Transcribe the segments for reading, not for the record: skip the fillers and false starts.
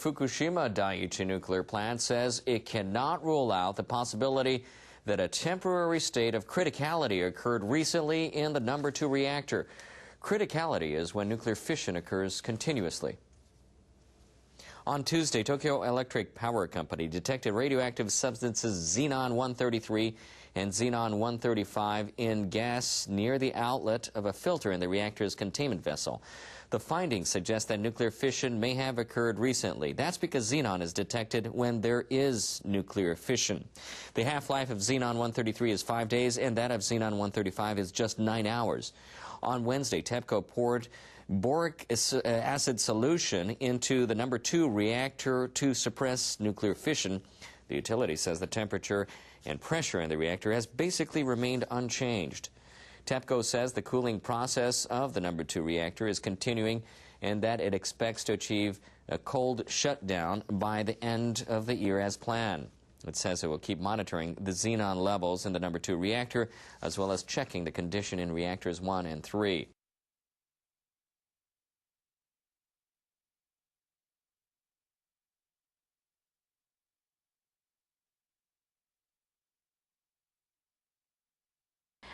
Fukushima Daiichi nuclear plant says it cannot rule out the possibility that a temporary state of criticality occurred recently in the number 2 reactor. Criticality is when nuclear fission occurs continuously. On Tuesday, Tokyo Electric Power Company detected radioactive substances xenon-133 and xenon-135 in gas near the outlet of a filter in the reactor's containment vessel. The findings suggest that nuclear fission may have occurred recently. That's because xenon is detected when there is nuclear fission. The half-life of xenon-133 is 5 days, and that of xenon-135 is just 9 hours. On Wednesday, TEPCO poured boric acid solution into the number 2 reactor to suppress nuclear fission. The utility says the temperature and pressure in the reactor has basically remained unchanged. TEPCO says the cooling process of the number 2 reactor is continuing and that it expects to achieve a cold shutdown by the end of the year as planned. It says it will keep monitoring the xenon levels in the number 2 reactor as well as checking the condition in reactors 1 and 3.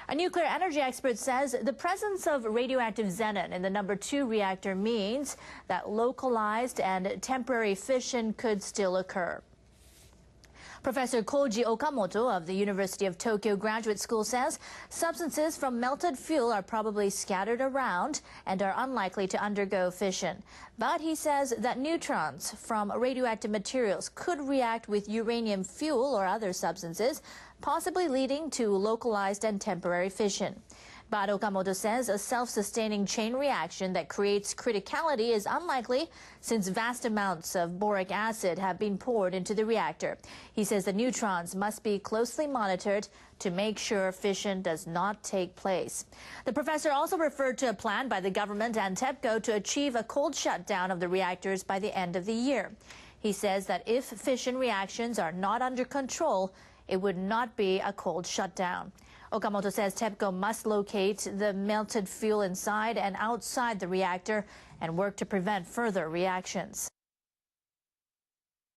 A nuclear energy expert says the presence of radioactive xenon in the number 2 reactor means that localized and temporary fission could still occur. Professor Koji Okamoto of the University of Tokyo Graduate School says substances from melted fuel are probably scattered around and are unlikely to undergo fission. But he says that neutrons from radioactive materials could react with uranium fuel or other substances, possibly leading to localized and temporary fission. But Okamoto says a self-sustaining chain reaction that creates criticality is unlikely since vast amounts of boric acid have been poured into the reactor. He says the neutrons must be closely monitored to make sure fission does not take place. The professor also referred to a plan by the government and TEPCO to achieve a cold shutdown of the reactors by the end of the year. He says that if fission reactions are not under control, it would not be a cold shutdown. Okamoto says TEPCO must locate the melted fuel inside and outside the reactor and work to prevent further reactions.